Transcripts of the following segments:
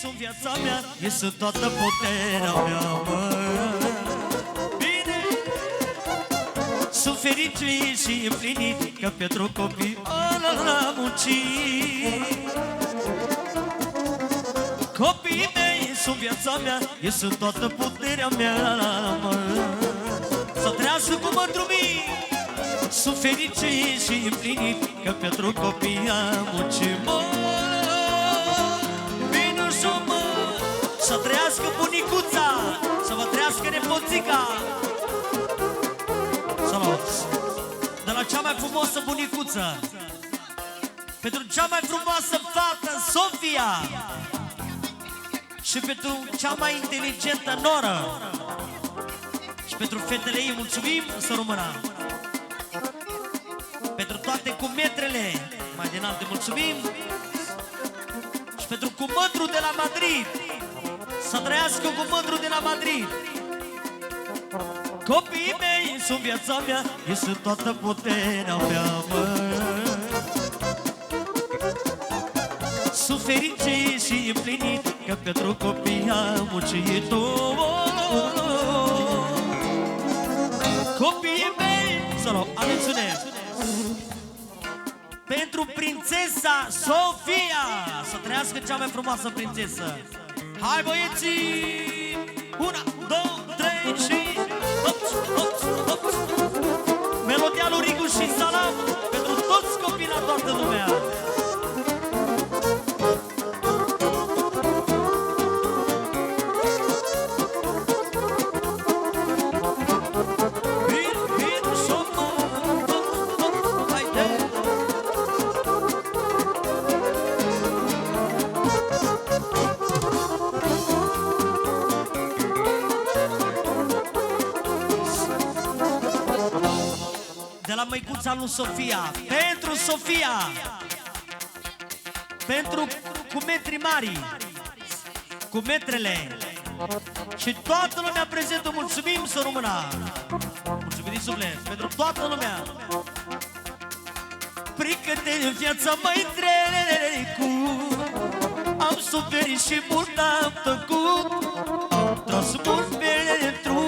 sunt viața mea, ei sunt toată puterea mea, mă. Bine, sunt fericit și împlinit, că pentru copii am muncit. Copiii mei sunt viața mea, ei sunt toată puterea mea, mă. Să trăiască cu mândrumii, sunt fericit și împlinit, că pentru copii am muncit, mă. Minușul, mă. Să trăiască bunicuța, să vă trăiască nepoțica. Salut! De la cea mai frumoasă bunicuță, pentru cea mai frumoasă fată, Sofia, și pentru cea mai inteligentă Nora, și pentru fetele ei mulțumim, să rămână. Pentru toate cumetrele mai de înalte mulțumim. Și pentru cumătru de la Madrid, să trăiască cumătru de la Madrid. Copiii mei sunt viața mea, ei sunt toată puterea mea, mă. Sunt fericit și împlinit, că pentru copii am muncit. Copiii mei, să luăm, atențiune, pentru prințesa Sofia, să trăiască cea mai frumoasă prințesă. Hai băieții! 1, 2, 3 și... Melodia lui Rigu și Salam pentru toți copiii la toată lumea. De la măicuța lui Sofia, pentru Sofia, pentru cumetrii mari, cumetrele și toată lumea prezentă, mulțumim, să rămână. Mulțumim din suflet, pentru toată lumea. Frică-te în viața mai trecut, am suferit și mult am tăcut, am tras mult pentru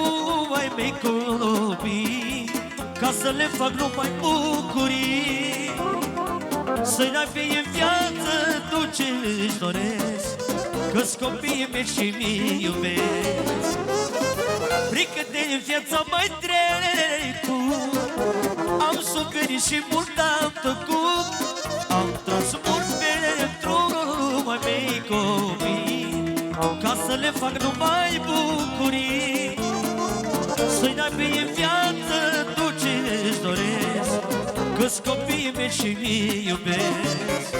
ai mei copii, ca să le fac numai bucurii, să-i dai fie în viață tu ce își doresc, că-s copiii mei și mi iubesc. Frică-te în viața mai trecut, am suferit și mult am tăcut, am tras mult pentru ai mei copii, ca să le fac numai bucurii, să-i dai fie în viață tu ce își doresc, că-s copiii mei și mi iubesc.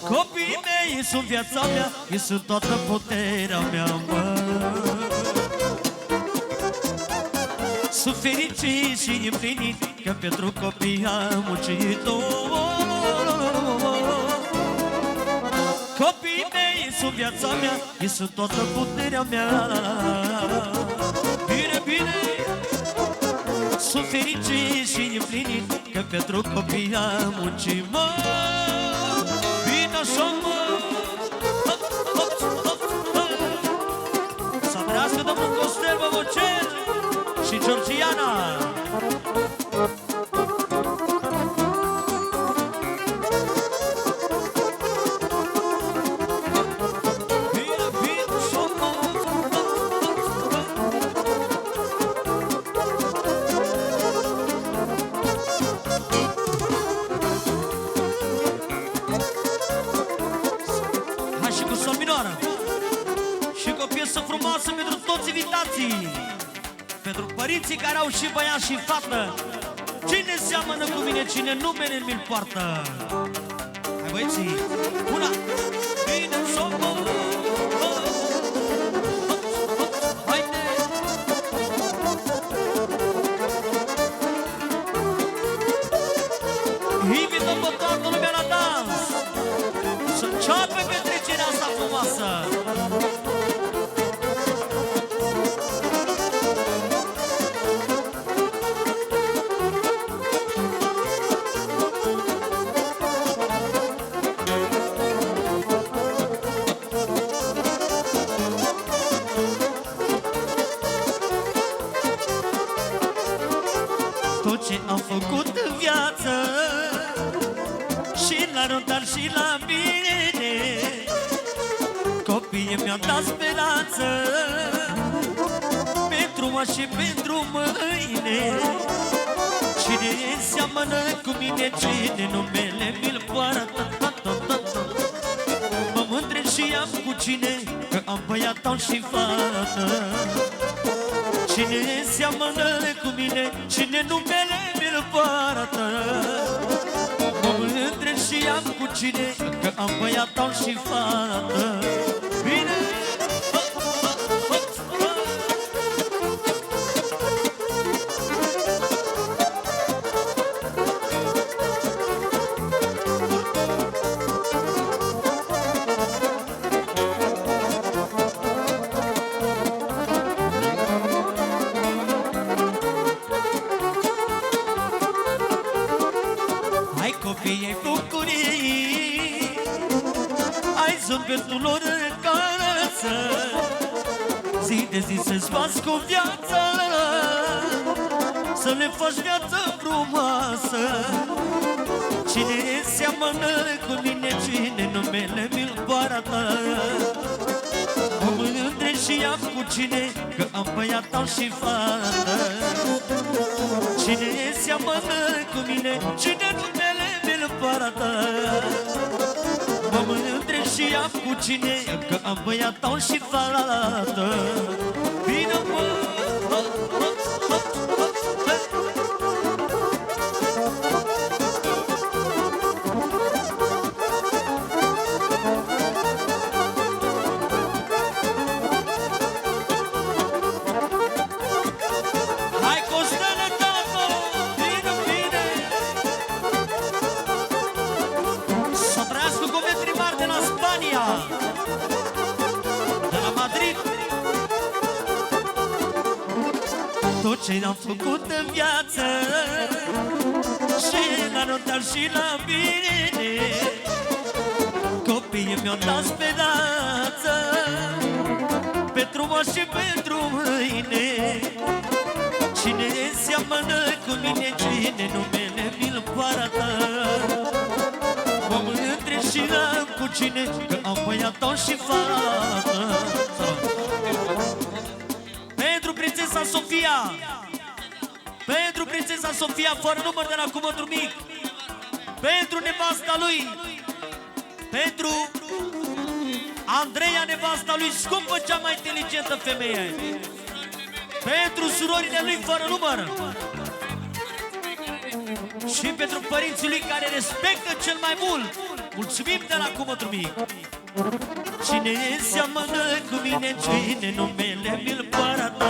Copiii mei sunt viața mea, ei sunt toată puterea mea, mă. Sunt fericit și împlinit, că pentru copii am muncit. Copiii mei sunt viața mea, ei sunt toată puterea mea. Bine, bine! Sunt fericit și împlinit, că pentru copii am muncit, mă. Bine așa, mă. Să trăiască domnul Costel Băbocel și Georgiana. Pentru părinții care au și băiat și fată, cine seamănă cu mine, cine numele mi-l poartă. Hai băieții, una, bine, șopă. Haide! Invităm pe toată lumea la dans, să înceapă petrecerea asta frumoasă. și la bine. Copiii mi-au dat speranță pentru azi și pentru mâine. Cine seamănă cu mine, cine numele mi-l poartă. Mă mândre și am cu cine, că am băiat am și fată. Cine seamănă cu mine, cine numele mi-l poartă. Mă mândre și am cu cine, că am băiat am și fată. Bine! Copiii bucurii, ai zâmbetul lor în casă, zi de zi să-ți faci cu viața, să le faci viață frumoasă. Cine seamănă cu mine, cine numele mi-l poartă. Mă mândre și am cu cine, că am băiat am și fată. Cine seamănă cu mine, cine numele mi-l poartă. Mă mândre și am cu cine, că am băiat am și fată. Bine, mă! Tot ce am făcut în viață și la notar și la bine, copiii mi-au dat speranță pentru azi și pentru mâine. Cine seamănă cu mine, cine numele mi-l poartă. Mă mândre și am cu cine, că am băiat am și fată. Pentru prințesa Sofia, pentru prințesa Sofia, fără număr de la cuvântul mic, pentru nevasta lui, pentru Andreea, nevasta lui, scumpă, cea mai inteligentă femeie, pentru surorile lui fără număr și pentru părinții lui care respectă cel mai mult. Mulțumim de la cuvântul mic. Cine seamănă cu mine, cine numele mi-l poartă.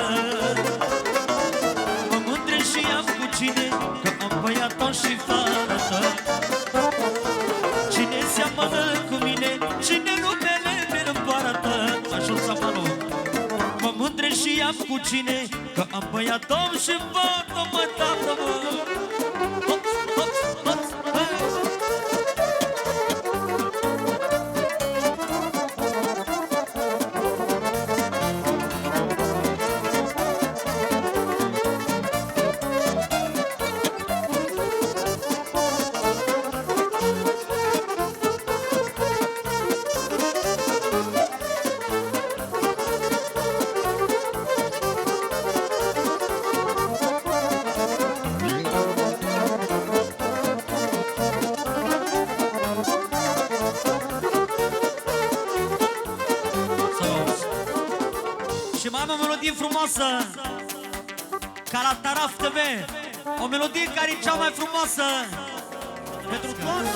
Mă mândre și am cu cine, că am băiat am și fată. Cine seamănă cu mine, cine numele mi-l poartă. Așa-l sapanul. Mă mândre și am cu cine, că am băiat am și fată, mă, tată, mă. Și mai am o melodie frumoasă ca la Taraf TV. O melodie care e cea mai frumoasă pentru toți.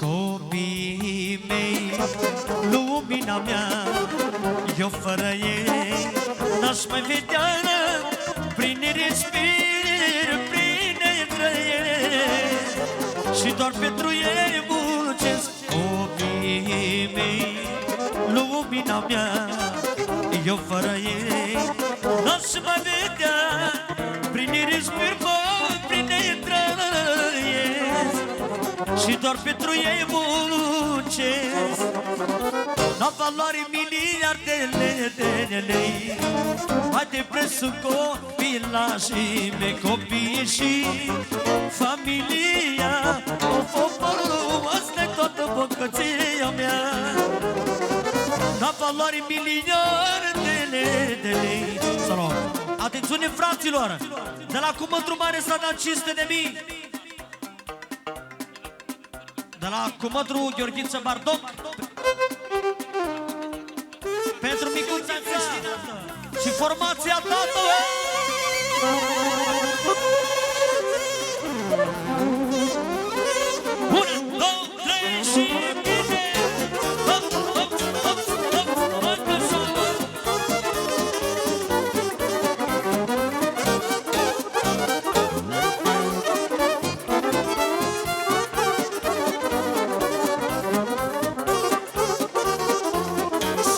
Copiii mei, lumina mea, eu fără ei n-aș mai vedea. Prin respir, prin trăiesc și doar pentru ei muncesc. Copiii mei, lumina mea, eu fără ei n-aș mai vedea. Prin respir, prin trăiesc și doar pentru ei muncesc. la valoare miliardele de lei. Mai de prețul copilașii mei, copiii și familia. Asta-i toată bogăția mea. La valoare miliardele de lei. Salut! Atențiune, fraților! De la Cumătru Mare s-a dat 500.000. De la Cumătru Gheorghiță Bardoc pentru micuța creștinată și formația tată. 1, 2, 3 și bine! Hop, hop, hop, hop, hop,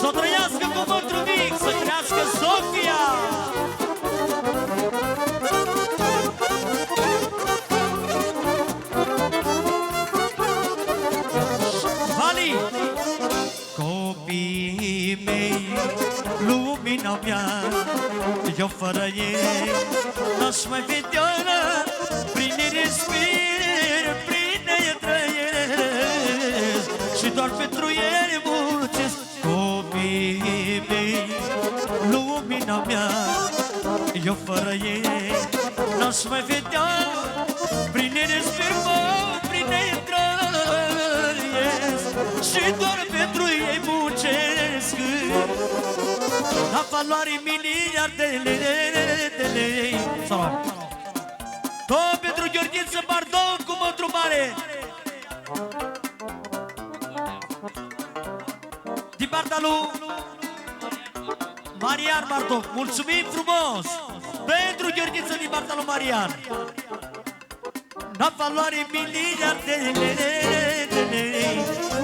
să trăiască Cumătru mic, să crească Sofia! Vali! Copiii mei, lumina mea, eu fără ei n-aș mai vedea. Prin ei respir, prin ei trăiesc și doar pentru ei muncesc. Copiii mei, lumina mea, eu fără ei n-aș mai vedea. Prin ei respir, prin ei trăiesc și doar pentru ei muncesc. La valoare miliardele de lei. Salut! Tot pentru Gheorghiță Bardoc, Cumătru Mare. Din partea lui Marian Bardoc. Mulțumim frumos pentru Gheorghiță din partea lui Marian. La valoare miliardele de lei.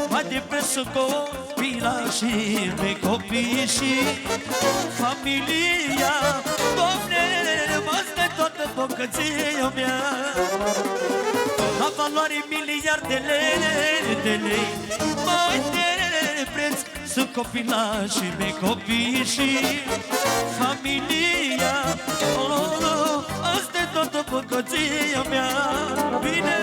Mai de prețul copilașii mei, copiii și familia. Doamne, asta-i toată bogăția mea. La valoare miliardele de lei. Mai de preț sunt copilașii mei, copiii și familia. Asta-i toată bogăția mea. Bine!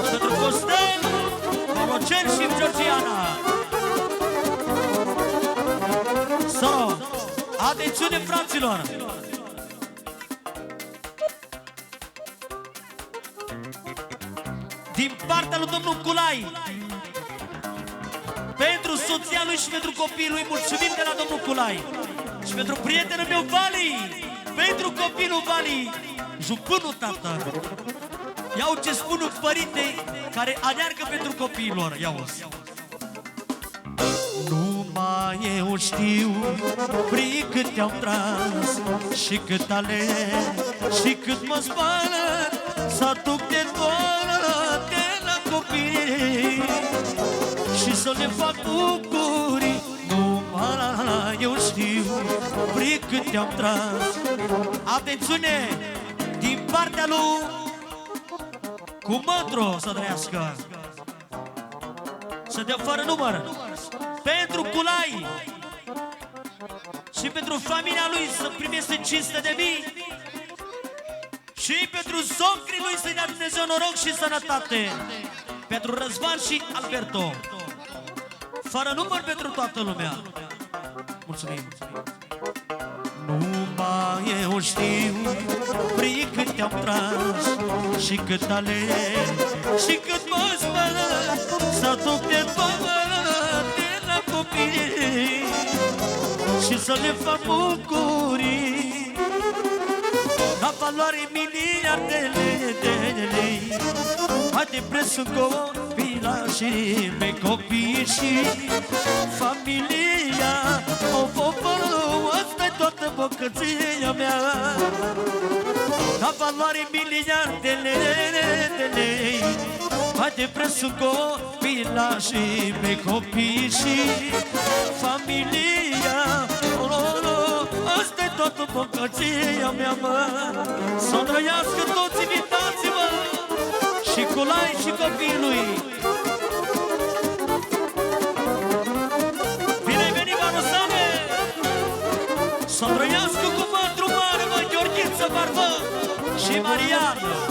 Pentru Costel, Borocel și Georgiana. So, atențiune, fraților! Din partea lui domnul Culai, pentru soția lui și pentru copiii lui, mulțumim de la domnul Culai. Și pentru prietenul meu Vali, pentru copilul Vali, jupânul tată. Iau ce spun un părinte care aleargă pentru copiilor. Iau-o-ți. Numai eu știu prin cât te-au tras și cât aleg și cât mă spală să aduc de toate la copii și să le fac bucurii. Numai eu știu prin cât te-am tras. Atențiune! Din partea lui Cumătru să trăiască, să dea fără număr, pentru Culai și pentru familia lui să primește 500.000 și pentru socrii lui să-i dea Dumnezeu noroc și sănătate, pentru Răzvan și Alberto, fără număr pentru toată lumea. Mulțumim! Numai eu știu prin cât te-am tras și cât aleg și cât mă spălă să aduc de toate la copii și să le fac bucurii. La valoare miliardele de lei. Mai de prețul copilașii mei, copiii și familia. Asta-i toată bogăția mea. La valoare miliardele de lei. Mai de prețul copilașii mei, copiii și familia. Asta-i toată toată bogăția mea, mă. Să trăiască toți invitații, mă, și Culai și copilului. Bine-ai venit, Marusane! Să trăiască cu patru mare, mă, Gheorghiță, Barbă și Mariană.